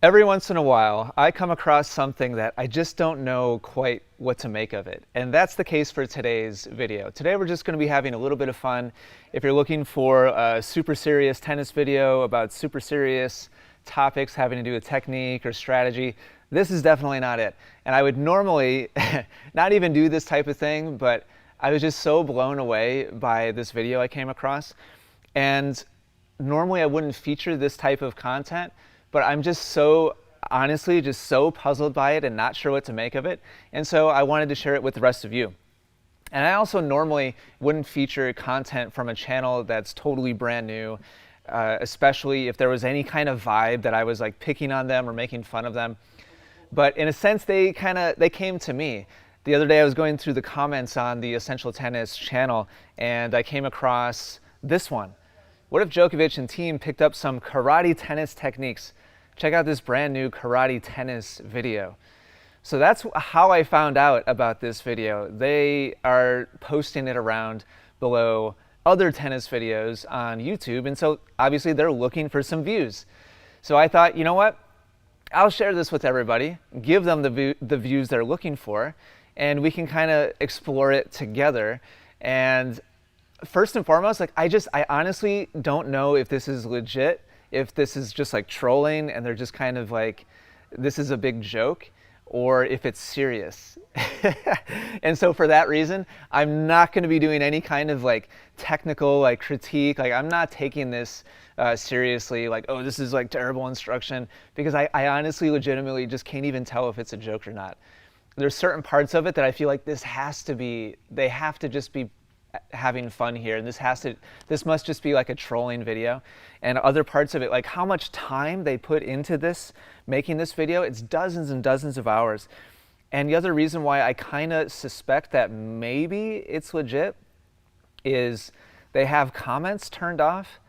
Every once in a while, I come across something that I just don't know quite what to make of it. And that's the case for today's video. Today we're just going to be having a little bit of fun. If you're looking for a super serious tennis video about super serious topics having to do with technique or strategy, this is definitely not it. And I would normally not even do this type of thing, but I was just so blown away by this video I came across. And normally I wouldn't feature this type of content, but I'm just so, honestly, just so puzzled by it and not sure what to make of it. And so I wanted to share it with the rest of you. And I also normally wouldn't feature content from a channel that's totally brand new, especially if there was any kind of vibe that I was like picking on them or making fun of them. But in a sense, they came to me. The other day I was going through the comments on the Essential Tennis channel and I came across this one. What if Djokovic and team picked up some karate tennis techniques? Check out this brand new karate tennis video. So that's how I found out about this video. They are posting it around below other tennis videos on YouTube, and so obviously they're looking for some views. So I thought, you know what? I'll share this with everybody, give them the views they're looking for, and we can kind of explore it together. And first and foremost, like I honestly don't know if this is legit, if this is just like trolling and they're just kind of like, this is a big joke, or if it's serious. And so for that reason, I'm not going to be doing any kind of like technical like critique. Like I'm not taking this seriously, like, oh, this is like terrible instruction, because I honestly legitimately just can't even tell if it's a joke or not. There's certain parts of it that I feel like they have to just be having fun here, and this must just be like a trolling video. And other parts of it, like how much time they put into this, making this video, it's dozens and dozens of hours. And the other reason why I kind of suspect that maybe it's legit is they have comments turned off.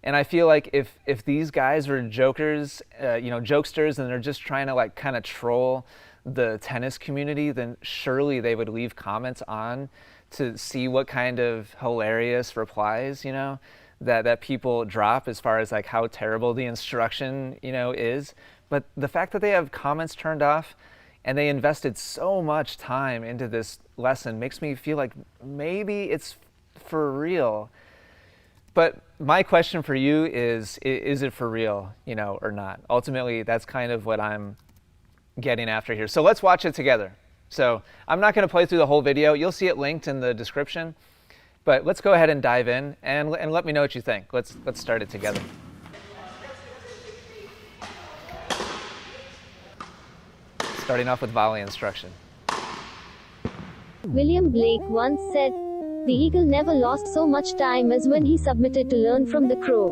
And I feel like if these guys were jokers, jokesters, and they're just trying to like kind of troll the tennis community, then surely they would leave comments on to see what kind of hilarious replies, that people drop as far as like how terrible the instruction, is. But the fact that they have comments turned off and they invested so much time into this lesson makes me feel like maybe it's for real. But my question for you is it for real, or not? Ultimately, that's kind of what I'm getting after here. So let's watch it together. So I'm not going to play through the whole video. You'll see it linked in the description. But let's go ahead and dive in and let me know what you think. Let's start it together. Starting off with volley instruction. William Blake once said, "The eagle never lost so much time as when he submitted to learn from the crow."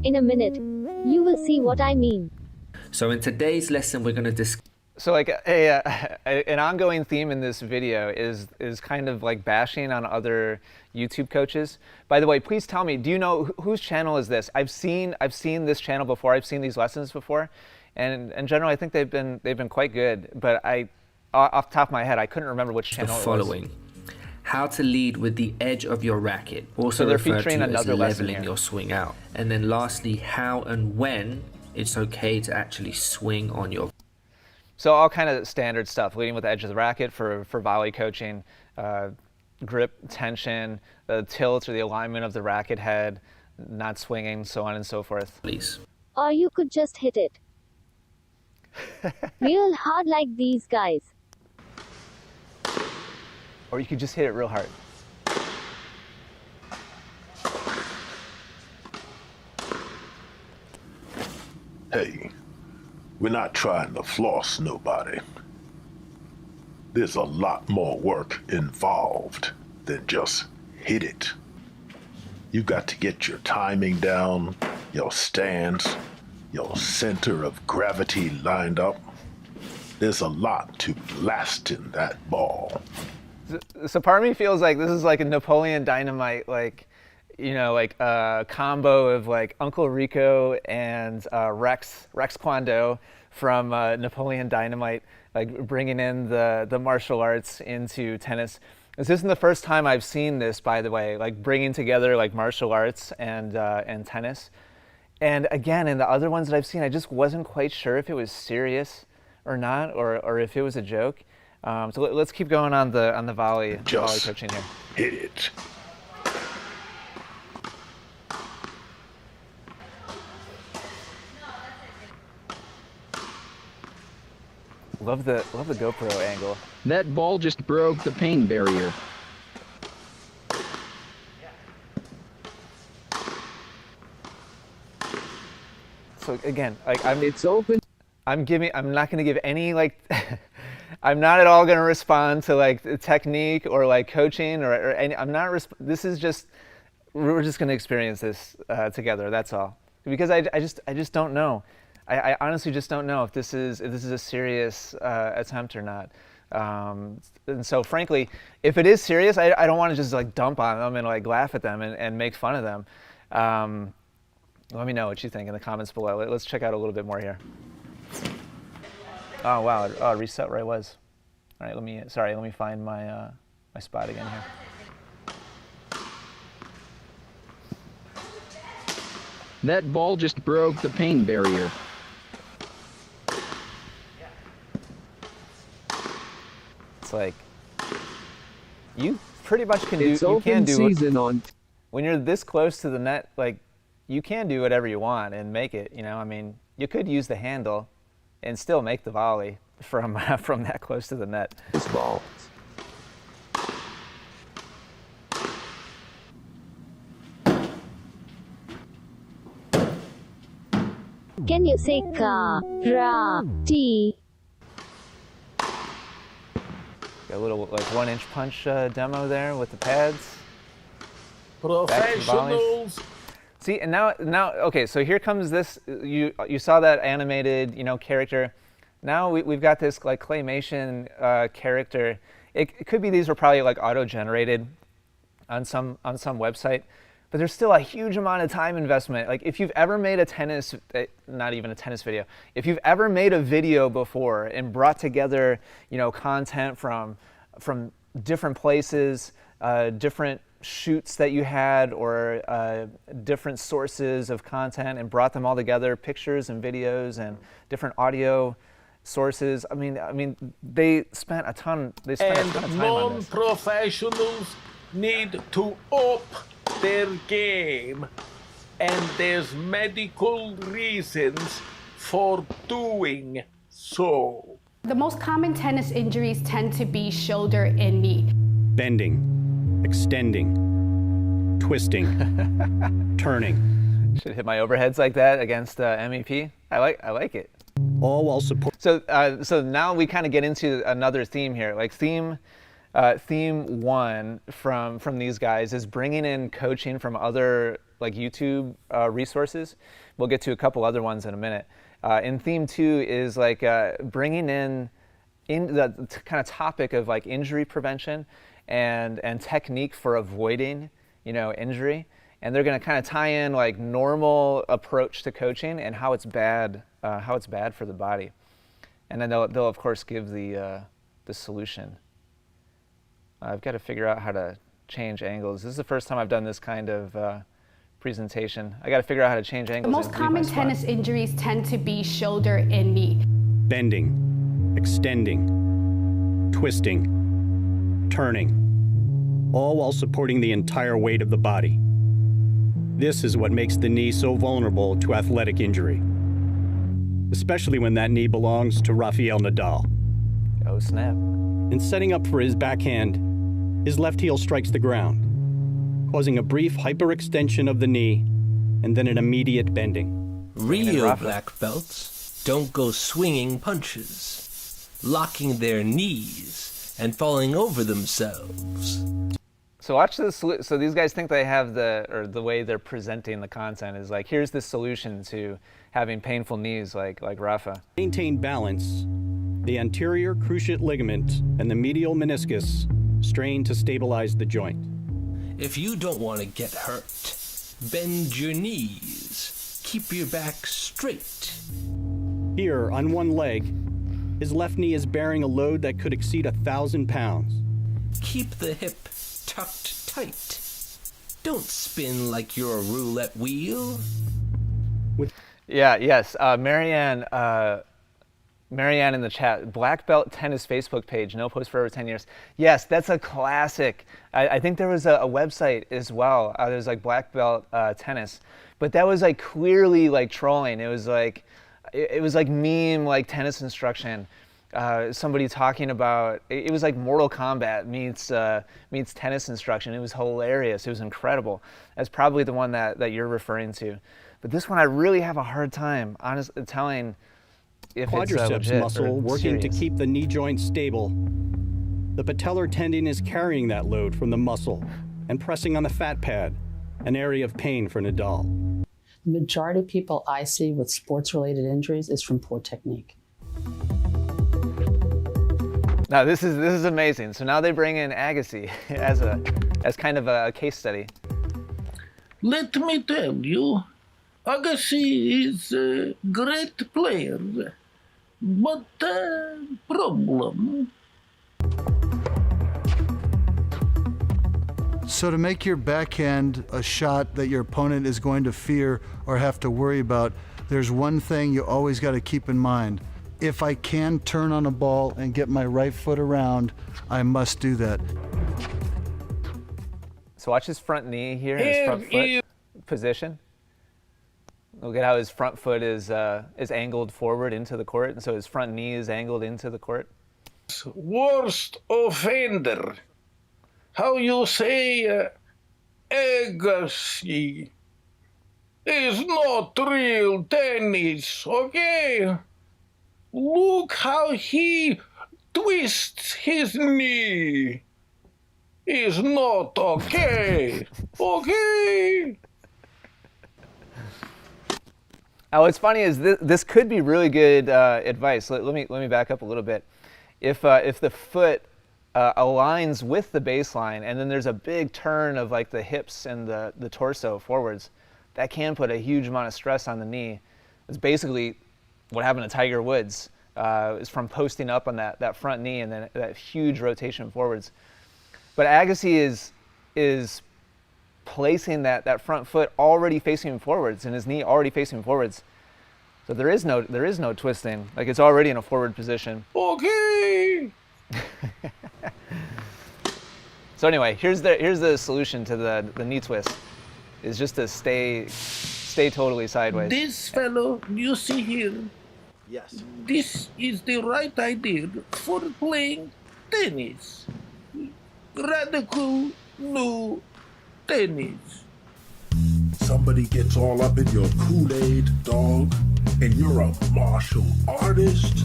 In a minute, you will see what I mean. So in today's lesson, we're going to discuss. So like an ongoing theme in this video is kind of like bashing on other YouTube coaches. By the way, please tell me, do you know whose channel is this? I've seen this channel before. I've seen these lessons before, and in general, I think they've been quite good. But off the top of my head, I couldn't remember which channel it was. Following. How to lead with the edge of your racket, also So they're referred featuring to as another lesson leveling here. your swing out. And then lastly, how and when it's okay to actually swing on your. So all kind of standard stuff, leading with the edge of the racket for volley coaching, grip tension, the tilt or the alignment of the racket head, not swinging, so on and so forth. Please. Or you could just hit it real hard like these guys. Or you could just hit it real hard. Hey, we're not trying to floss nobody. There's a lot more work involved than just hit it. You got to get your timing down, your stance, your center of gravity lined up. There's a lot to blasting that ball. So part of me feels like this is like a Napoleon Dynamite, a combo of like Uncle Rico and Rex Kwon Do from Napoleon Dynamite, like bringing in the martial arts into tennis. This isn't the first time I've seen this, by the way, like bringing together like martial arts and tennis. And again, in the other ones that I've seen, I just wasn't quite sure if it was serious or not, or if it was a joke. So let's keep going on the volley coaching here. Hit it. Love the GoPro angle. That ball just broke the pain barrier. So again, like It's open. I'm not going to give any like, I'm not at all going to respond to like the technique or like coaching or any. This is just, we're just going to experience this together. That's all. Because I just don't know. I honestly just don't know if this is a serious attempt or not. And so frankly, if it is serious, I don't want to just like dump on them and like laugh at them and make fun of them. Let me know what you think in the comments below. Let's check out a little bit more here. Oh wow! Oh, reset where I was. All right, let me find my my spot again here. That ball just broke the pain barrier. It's like you pretty much can do. It's You can open do season on. when you're this close to the net. Like you can do whatever you want and make it. You know, I mean, you could use the handle and still make the volley from that close to the net. This ball. Can you say karate? Got a little like 1-inch punch demo there with the pads. Professionals. See, and now, okay, so here comes this, you saw that animated, character. Now we've got this like claymation character. It could be these were probably like auto-generated on some website, but there's still a huge amount of time investment. Like if you've ever made not even a tennis video, if you've ever made a video before and brought together, content from different places, different shoots that you had or different sources of content and brought them all together, pictures and videos and different audio sources. I mean, they spent a ton. They spent a ton of time on this. Non-professionals need to up their game, and there's medical reasons for doing so. The most common tennis injuries tend to be shoulder and knee. Bending, extending, twisting, turning. Should hit my overheads like that against MEP. I like it. All while support. So now we kind of get into another theme here. Like theme one from these guys is bringing in coaching from other like YouTube resources. We'll get to a couple other ones in a minute. And theme two is like bringing in the kind of topic of like injury prevention and technique for avoiding injury. And they're going to kind of tie in like normal approach to coaching and how it's bad for the body. And then they'll of course give the solution. I've got to figure out how to change angles. This is the first time I've done this kind of presentation. I got to figure out how to change angles. The most common tennis injuries tend to be shoulder and knee. Bending, extending, twisting, turning, all while supporting the entire weight of the body. This is what makes the knee so vulnerable to athletic injury, especially when that knee belongs to Rafael Nadal. Oh snap. In setting up for his backhand, his left heel strikes the ground, causing a brief hyperextension of the knee and then an immediate bending. Real black belts don't go swinging punches, locking their knees and falling over themselves. So watch this. So these guys think they have the way they're presenting the content is like, here's the solution to having painful knees like Rafa. Maintain balance, the anterior cruciate ligament and the medial meniscus strain to stabilize the joint. If you don't want to get hurt, bend your knees. Keep your back straight. Here, on one leg, his left knee is bearing a load that could exceed 1,000 pounds. Keep the hip tucked tight. Don't spin like you're a roulette wheel. Yeah, yes. Marianne in the chat, Black Belt Tennis Facebook page, no post for over 10 years. Yes, that's a classic. I think there was a website as well. There's like Black Belt Tennis, but that was like clearly like trolling. It was like meme like tennis instruction. Somebody talking about it was like Mortal Kombat meets tennis instruction. It was hilarious. It was incredible. That's probably the one that you're referring to. But this one I really have a hard time telling if Quadriceps it's legit muscle or working to serious. keep the knee joint stable. The patellar tendon is carrying that load from the muscle and pressing on the fat pad, an area of pain for Nadal. The majority of people I see with sports-related injuries is from poor technique. Now this is amazing. So now they bring in Agassi as kind of a case study. Let me tell you, Agassi is a great player, but problem. So to make your backhand a shot that your opponent is going to fear or have to worry about, there's one thing you always got to keep in mind. If I can turn on a ball and get my right foot around, I must do that. So watch his front knee here, his front foot position. Look at how his front foot is angled forward into the court, and so his front knee is angled into the court. Worst offender. How you say Agassi is not real tennis, okay? Look how he twists his knee. Is not okay. Okay. What's funny is this could be really good advice. Let me back up a little bit. If the foot aligns with the baseline and then there's a big turn of like the hips and the torso forwards, that can put a huge amount of stress on the knee. It's basically what happened to Tiger Woods. Is from posting up on that front knee and then that huge rotation forwards. But Agassi is placing that front foot already facing forwards and his knee already facing forwards. So there is no twisting. Like it's already in a forward position. Okay. So anyway, here's the solution to the knee twist. Is just to stay totally sideways. This fellow you see here. Yes. This is the right idea for playing tennis. Radical new tennis. Somebody gets all up in your Kool-Aid, dog, and you're a martial artist.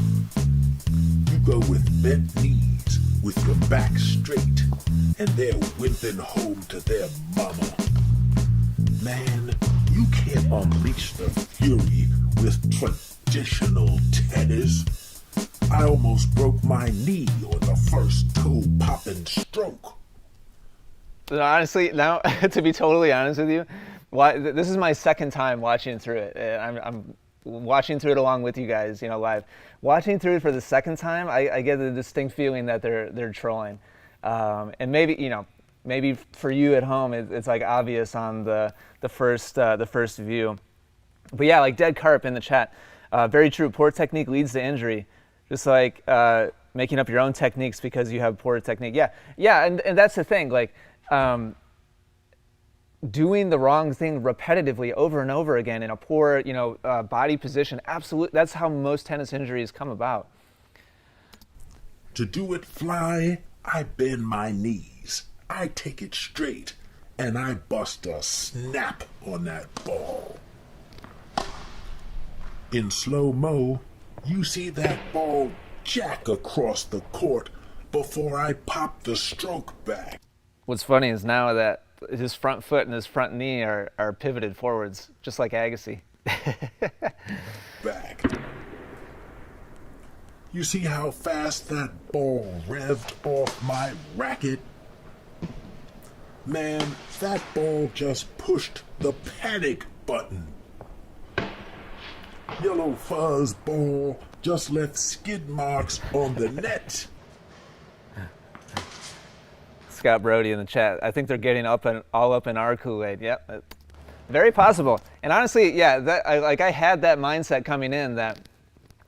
You go with bent knees, with your back straight, and they're wimping home to their mama. Man, you can't unleash the fury with traditional tennis. I almost broke my knee on the first toe-popping stroke. Honestly, now to be totally honest with you, this is my second time watching through it. I'm watching through it along with you guys, live. Watching through it for the second time, I get the distinct feeling that they're trolling, and maybe for you at home, it's like obvious on the first view. But yeah, like Dead Carp in the chat, very true. Poor technique leads to injury. Just like making up your own techniques because you have poor technique. Yeah, and that's the thing. Like doing the wrong thing repetitively over and over again in a poor, body position. Absolutely, that's how most tennis injuries come about. To do it fly, I bend my knees. I take it straight, and I bust a snap on that ball. In slow-mo, you see that ball jack across the court before I pop the stroke back. What's funny is now that his front foot and his front knee are pivoted forwards, just like Agassi. Back. You see how fast that ball revved off my racket? Man, that ball just pushed the panic button. Yellow fuzz ball just left skid marks on the net. Scott Brody in the chat. I think they're getting all up in our Kool-Aid. Yep. Very possible. And honestly, yeah, I had that mindset coming in that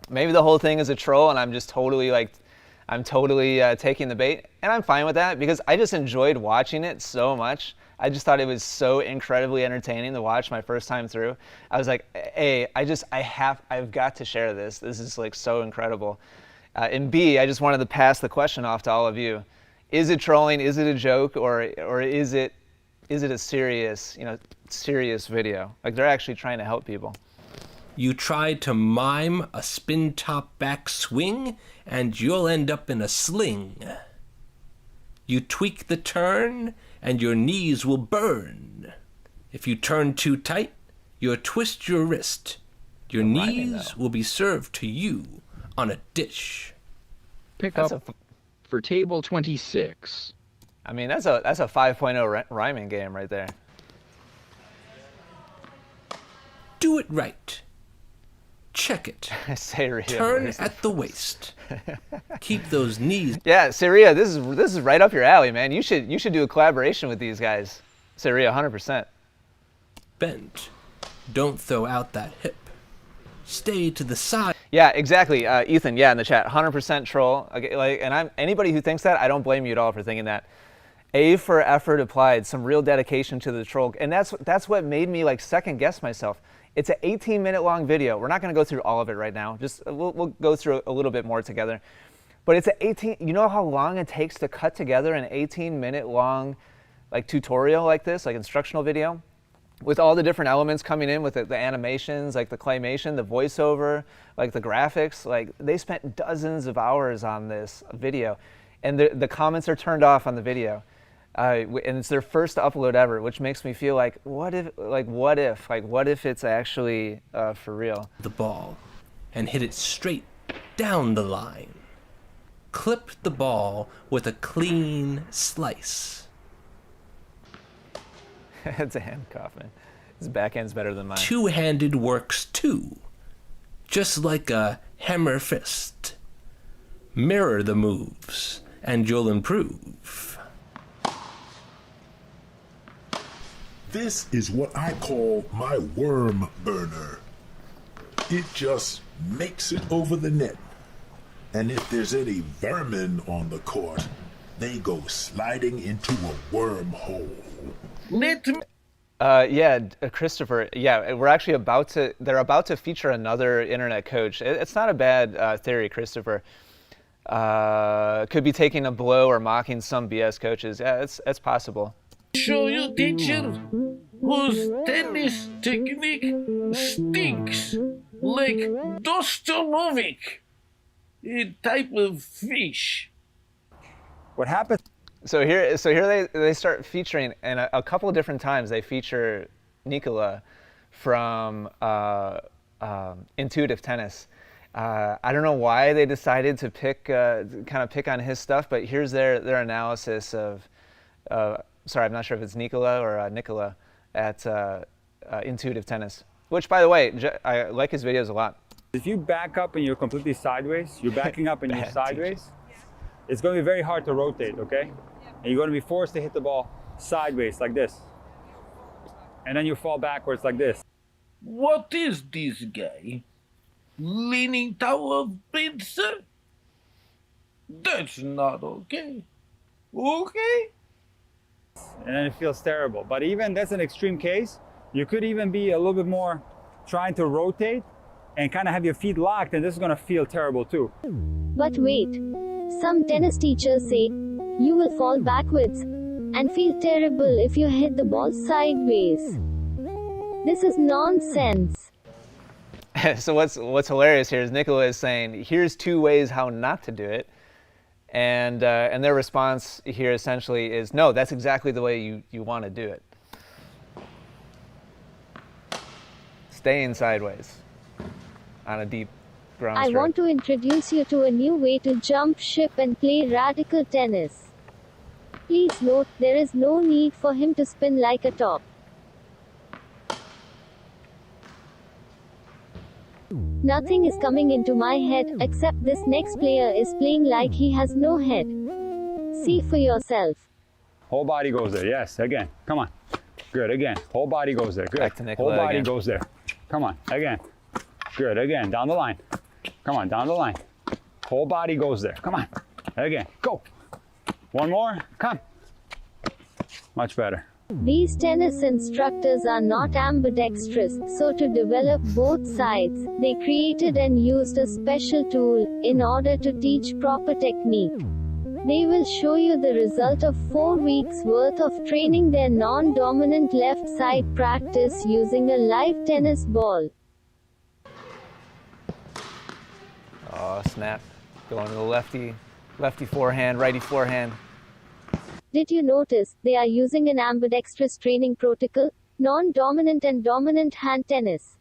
maybe the whole thing is a troll and I'm just totally taking the bait. And I'm fine with that because I just enjoyed watching it so much. I just thought it was so incredibly entertaining to watch my first time through. I was like, A, I've got to share this. This is like so incredible. And B, I just wanted to pass the question off to all of you. Is it trolling? Is it a joke? Or is it a serious, serious video? Like they're actually trying to help people. You try to mime a spin top back swing and you'll end up in a sling. You tweak the turn and your knees will burn. If you turn too tight, you'll twist your wrist. Your knees will be served to you on a dish. Pick up for table 26. I mean, that's a 5.0 rhyming game right there. Do it right. Check it. Turn at the waist. Keep those knees. Yeah, Syria, this is right up your alley, man. You should do a collaboration with these guys. Syria, 100%. Bent. Don't throw out that hip. Stay to the side. Yeah, exactly. Ethan, yeah, in the chat, 100% troll. Okay, and anybody who thinks that, I don't blame you at all for thinking that. A for effort applied, some real dedication to the troll, and that's what made me like second guess myself. It's an 18-minute long video. We're not going to go through all of it right now. Just we'll go through a little bit more together. But it's an 18. You know how long it takes to cut together an 18-minute long like tutorial like this, like instructional video, with all the different elements coming in with the animations, like the claymation, the voiceover, like the graphics. Like they spent dozens of hours on this video, and the comments are turned off on the video. And it's their first upload ever, which makes me feel like, what if it's actually for real? The ball and hit it straight down the line. Clip the ball with a clean slice. It's a handcuff, man. His backhand's better than mine. Two-handed works too, just like a hammer fist. Mirror the moves, and you'll improve. This is what I call my worm burner. It just makes it over the net. And if there's any vermin on the court, they go sliding into a wormhole. Yeah, Christopher, yeah, they're about to feature another internet coach. It's not a bad theory, Christopher. Could be taking a blow or mocking some BS coaches. Yeah, it's possible. Show you, teacher, whose tennis technique stinks like Dostomovic, a type of fish. What happened? So here they start featuring, and a couple of different times they feature Nikola from Intuitive Tennis. I don't know why they decided to pick on his stuff, but here's their analysis of. Sorry, I'm not sure if it's Nikola or Nicola at Intuitive Tennis. Which, by the way, I like his videos a lot. If you back up and you're completely sideways, you're backing up and you're sideways, it's going to be very hard to rotate, okay? And you're going to be forced to hit the ball sideways like this. And then you fall backwards like this. What is this guy? Leaning Tower of Pizza? That's not okay. Okay? And then it feels terrible. But even that's an extreme case. You could even be a little bit more trying to rotate and kind of have your feet locked, and this is going to feel terrible too. But wait, some tennis teachers say you will fall backwards and feel terrible if you hit the ball sideways. This is nonsense. So what's hilarious here is Nicola is saying, here's 2 ways how not to do it. And their response here essentially is, no, that's exactly the way you want to do it. Staying sideways on a deep ground I stroke. want to introduce you to a new way to jump ship and play radical tennis. Please note, there is no need for him to spin like a top. Nothing is coming into my head, except this next player is playing like he has no head. See for yourself. Whole body goes there, yes, again. Come on. Good, again. Whole body goes there. Good. Back to Nicola Whole body again. goes there. Come on, again. Good, again. Down the line. Come on, down the line. Whole body goes there. Come on. Again. Go. One more. Come. Much better. These tennis instructors are not ambidextrous, so to develop both sides, they created and used a special tool in order to teach proper technique. They will show you the result of 4 weeks worth of training their non-dominant left side practice using a live tennis ball. Oh, snap. Going to the lefty forehand, righty forehand. Did you notice they are using an ambidextrous training protocol? Non-dominant and dominant hand tennis.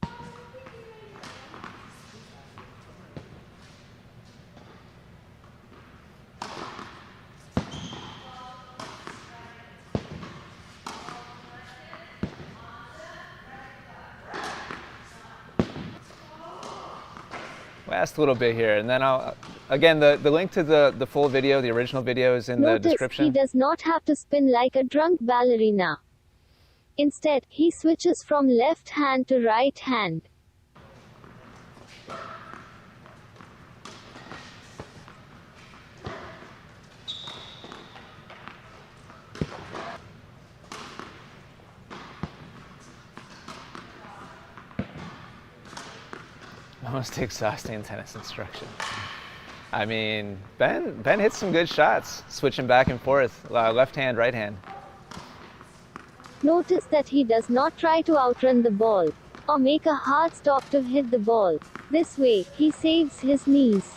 Last little bit here, and then I'll, again, the link to the full video, the original video, is in the Notice description. he does not have to spin like a drunk ballerina. Instead, he switches from left hand to right hand. Most exhausting tennis instruction. I mean, Ben hits some good shots, switching back and forth, left hand, right hand. Notice that he does not try to outrun the ball, or make a hard stop to hit the ball. This way, he saves his knees.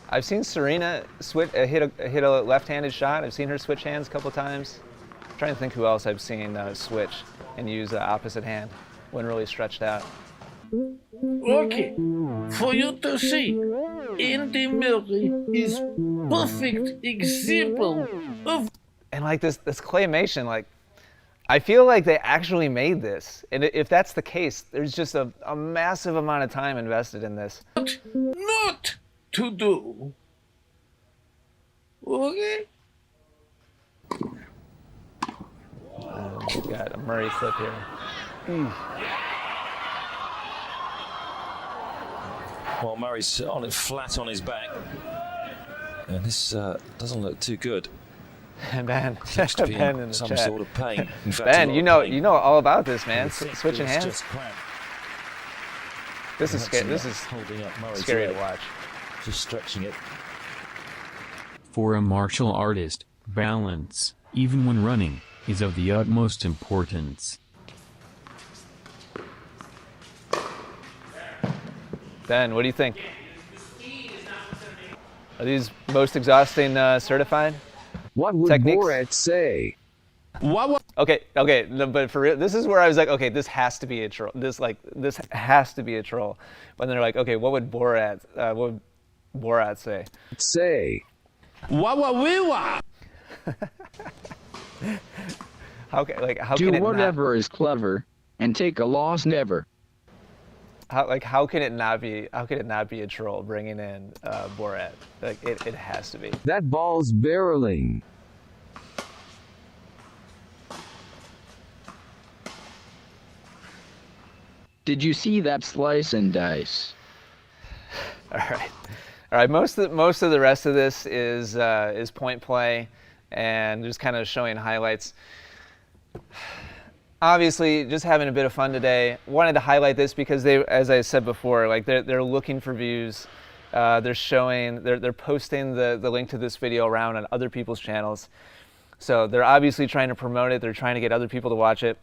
I've seen Serena hit a left-handed shot. I've seen her switch hands a couple times. I'm trying to think who else I've seen switch and use the opposite hand when really stretched out. Okay, for you to see, Andy Murray is perfect example of. And like this claymation, like, I feel like they actually made this. And if that's the case, there's just a massive amount of time invested in this. What not to do. Okay? We've got a Murray flip here. Well, Murray's on it flat on his back. And this doesn't look too good. Ben, Seems to be Ben in in the some chat. sort of pain. In fact, Ben, a lot you of pain. know all about this, man. The thick Switching feels hands. just cramped. This is scary. Perhaps This is holding up Murray's scary to leg. watch. Just stretching it. For a martial artist, balance, even when running, is of the utmost importance. Ben, what do you think? Are these most exhausting certified? What would techniques? Borat say? Okay, no, but for real, this is where I was like, okay, this has to be a troll. This has to be a troll. When they're like, okay, what would Borat say? Say. How can Do it whatever is clever, and take a loss never. how can it not be a troll bringing in Borat? Like it has to be. That ball's barreling. Did you see that slice and dice? All right. Most of the rest of this is point play, and just kind of showing highlights. Obviously, just having a bit of fun today. Wanted to highlight this because they, as I said before, like they're looking for views. They're posting the link to this video around on other people's channels. So they're obviously trying to promote it. They're trying to get other people to watch it.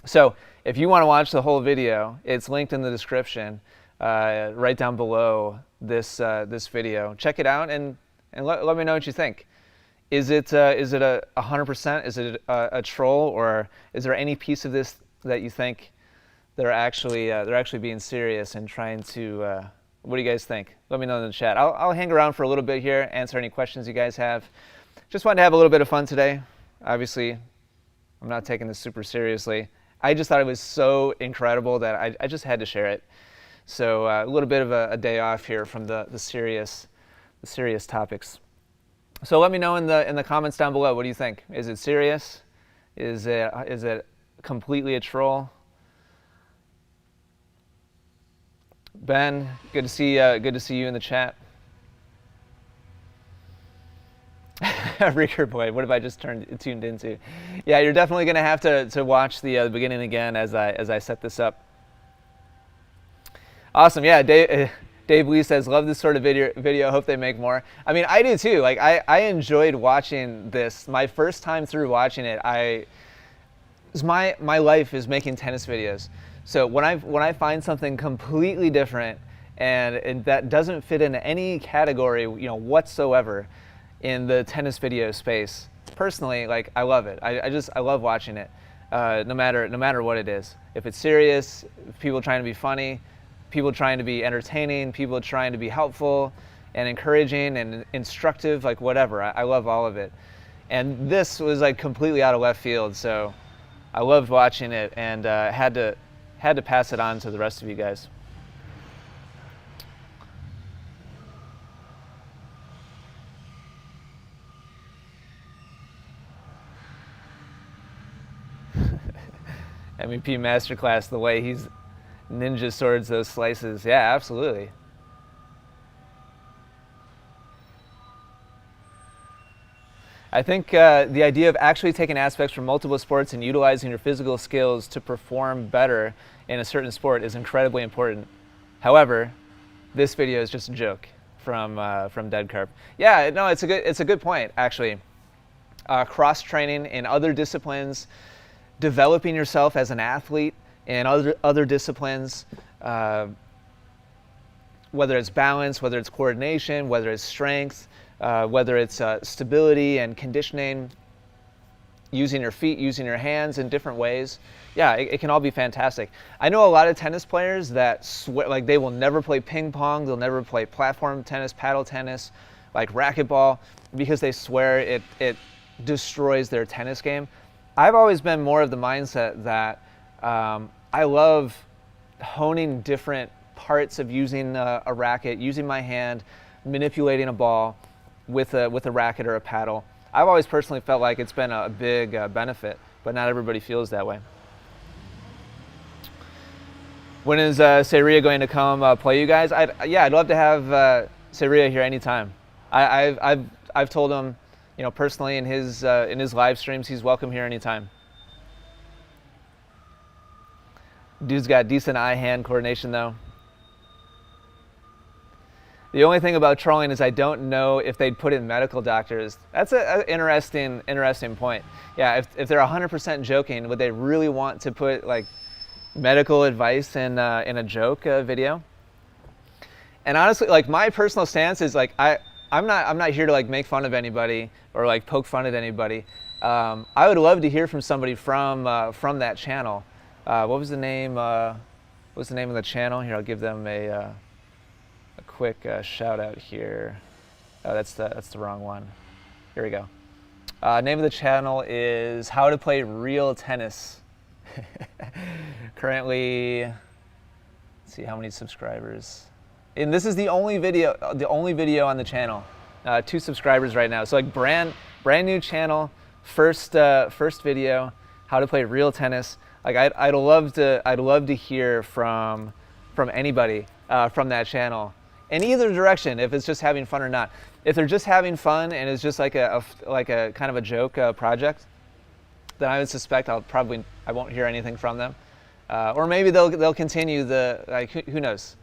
So if you want to watch the whole video, it's linked in the description right down below this video. Check it out and let me know what you think. Is it a 100%? Is it a troll, or is there any piece of this that you think they're actually being serious and trying to? What do you guys think? Let me know in the chat. I'll hang around for a little bit here, answer any questions you guys have. Just wanted to have a little bit of fun today. Obviously, I'm not taking this super seriously. I just thought it was so incredible that I just had to share it. So a little bit of a day off here from the serious topics. So let me know in the comments down below. What do you think? Is it serious? Is it completely a troll. Ben, good to see you in the chat. Reeker boy, what have I just tuned into? Yeah, you're definitely gonna have to watch the beginning again as I set this up. Awesome, yeah. Dave Lee says, love this sort of video. Hope they make more. I mean, I do too. Like I enjoyed watching this. My first time through watching it, my life is making tennis videos. So when I find something completely different and that doesn't fit into any category, you know, whatsoever in the tennis video space, personally, like I love it. I love watching it, no matter what it is. If it's serious, if people trying to be funny, people trying to be entertaining, people trying to be helpful and encouraging and instructive, like whatever. I love all of it. And this was like completely out of left field, so I loved watching it and had to pass it on to the rest of you guys. MEP Masterclass, the way he's ninja swords those slices. Yeah, absolutely. I think the idea of actually taking aspects from multiple sports and utilizing your physical skills to perform better in a certain sport is incredibly important. However, this video is just a joke from Dead Carp. Yeah, no, it's a good point actually. Cross training in other disciplines, developing yourself as an athlete in other disciplines, whether it's balance, whether it's coordination, whether it's strength, whether it's stability and conditioning, using your feet, using your hands in different ways. Yeah, it can all be fantastic. I know a lot of tennis players that swear, like they will never play ping pong, they'll never play platform tennis, paddle tennis, like racquetball, because they swear it destroys their tennis game. I've always been more of the mindset that I love honing different parts of using a racket, using my hand, manipulating a ball with a racket or a paddle. I've always personally felt like it's been a big benefit, but not everybody feels that way. When is Seria going to come play you guys? I'd love to have Seria here anytime. I've told him, you know, personally in his live streams, he's welcome here anytime. Dude's got decent eye-hand coordination though. The only thing about trolling is I don't know if they'd put in medical doctors. That's an interesting point. Yeah, if they're 100% joking, would they really want to put like medical advice in a joke video? And honestly, like my personal stance is like I'm not here to like make fun of anybody or like poke fun at anybody. I would love to hear from somebody from that channel. What was the name? What's the name of the channel? Here, I'll give them a quick shout out here. Oh, that's the wrong one. Here we go. Name of the channel is How to Play Real Tennis. Currently, let's see how many subscribers. And this is the only video on the channel. 2 subscribers right now. So like brand new channel, first video, How to Play Real Tennis. Like I'd love to hear from anybody from that channel in either direction, if it's just having fun or not. If they're just having fun and it's just like a kind of a joke project, then I would suspect I won't hear anything from them, or maybe they'll continue who knows.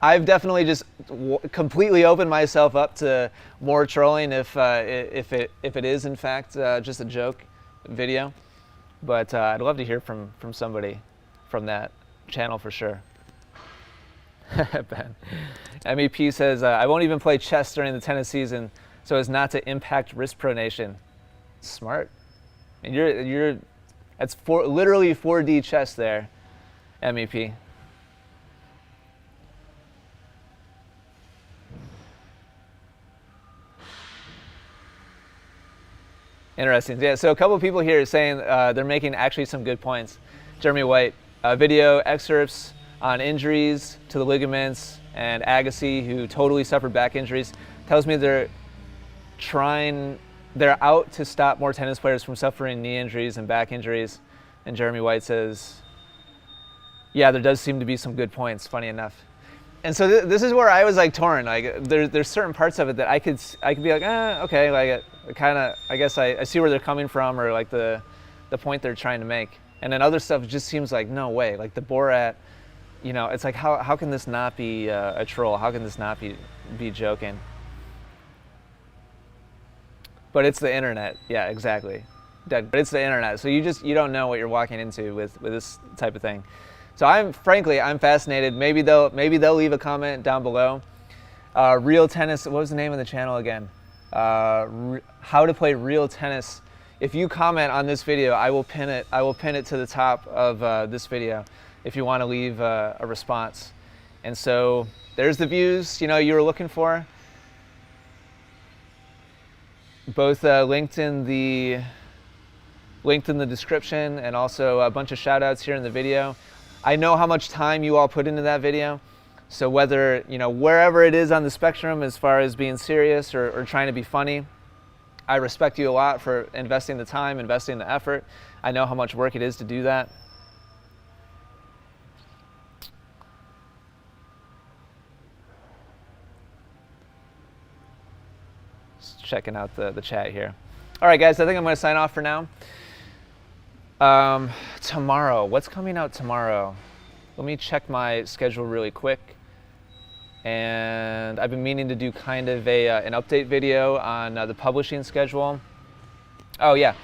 I've definitely just completely opened myself up to more trolling if it is in fact just a joke video. But I'd love to hear from somebody from that channel for sure. Ben. MEP says, I won't even play chess during the tennis season so as not to impact wrist pronation. Smart. And that's literally 4D chess there, MEP. Interesting. Yeah, so a couple of people here are saying they're making actually some good points. Jeremy White, video excerpts on injuries to the ligaments, and Agassi, who totally suffered back injuries, tells me they're out to stop more tennis players from suffering knee injuries and back injuries. And Jeremy White says, yeah, there does seem to be some good points, funny enough. And so this is where I was like torn. Like there's certain parts of it that I could be like, okay, like kind of, I guess I see where they're coming from, or like the point they're trying to make. And then other stuff just seems like, no way. Like the Borat, you know, it's like, how can this not be a troll? How can this not be joking? But it's the internet. Yeah, exactly. But it's the internet. So you don't know what you're walking into with this type of thing. So I'm fascinated. Maybe they'll leave a comment down below. Real Tennis, what was the name of the channel again? How to Play Real Tennis. If you comment on this video, I will pin it to the top of this video if you want to leave a response. And so there's the views, you know, you were looking for. Both linked in the description, and also a bunch of shout outs here in the video. I know how much time you all put into that video. So whether, you know, wherever it is on the spectrum as far as being serious or trying to be funny, I respect you a lot for investing the time, investing the effort. I know how much work it is to do that. Just checking out the chat here. All right, guys, I think I'm going to sign off for now. Tomorrow, what's coming out tomorrow? Let me check my schedule really quick. And I've been meaning to do kind of an update video on the publishing schedule. Oh yeah,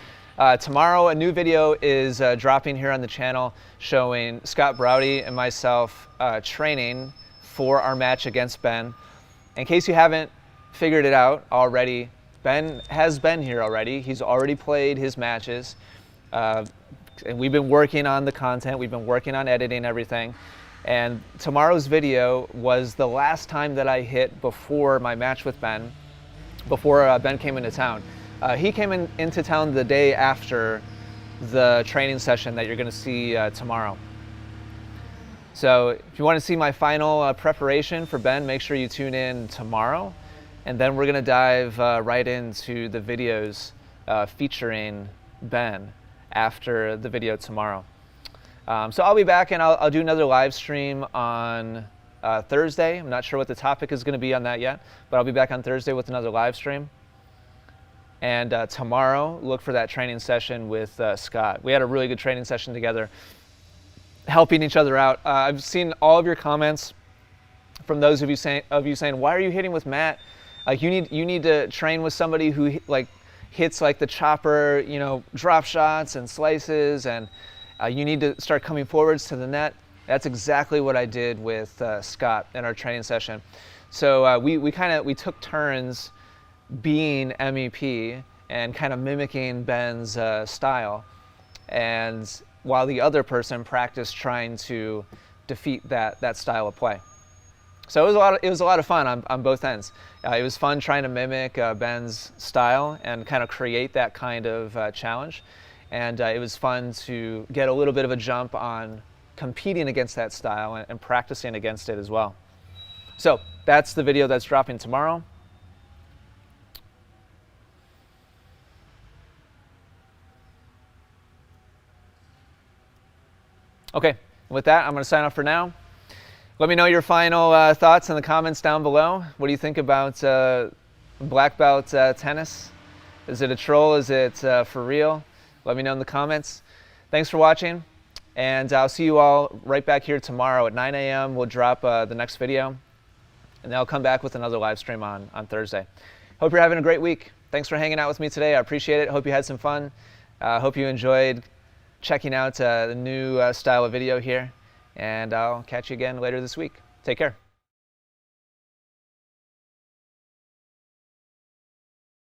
tomorrow a new video is dropping here on the channel showing Scott Browdy and myself training for our match against Ben. In case you haven't figured it out already, Ben has been here already. He's already played his matches. And we've been working on the content, we've been working on editing everything. And tomorrow's video was the last time that I hit before my match with Ben, before Ben came into town. He came into town the day after the training session that you're going to see tomorrow. So if you want to see my final preparation for Ben, make sure you tune in tomorrow. And then we're going to dive right into the videos featuring Ben after the video tomorrow. So I'll be back, and I'll do another live stream on Thursday. I'm not sure what the topic is going to be on that yet, but I'll be back on Thursday with another live stream. And tomorrow, look for that training session with Scott. We had a really good training session together, helping each other out. I've seen all of your comments from those of you saying, "Why are you hitting with Matt? Like you need to train with somebody who hits like the chopper, you know, drop shots and slices, and you need to start coming forwards to the net." That's exactly what I did with Scott in our training session. So we took turns being MEP and kind of mimicking Ben's style, and while the other person practiced trying to defeat that style of play. So it was a lot of fun on both ends. It was fun trying to mimic Ben's style and kind of create that kind of challenge. And it was fun to get a little bit of a jump on competing against that style and practicing against it as well. So that's the video that's dropping tomorrow. Okay, with that, I'm going to sign off for now. Let me know your final thoughts in the comments down below. What do you think about black belt tennis? Is it a troll? Is it for real? Let me know in the comments. Thanks for watching, and I'll see you all right back here tomorrow at 9 a.m. We'll drop the next video, and then I'll come back with another live stream on Thursday. Hope you're having a great week. Thanks for hanging out with me today. I appreciate it. Hope you had some fun. Hope you enjoyed checking out the new style of video here, and I'll catch you again later this week. Take care.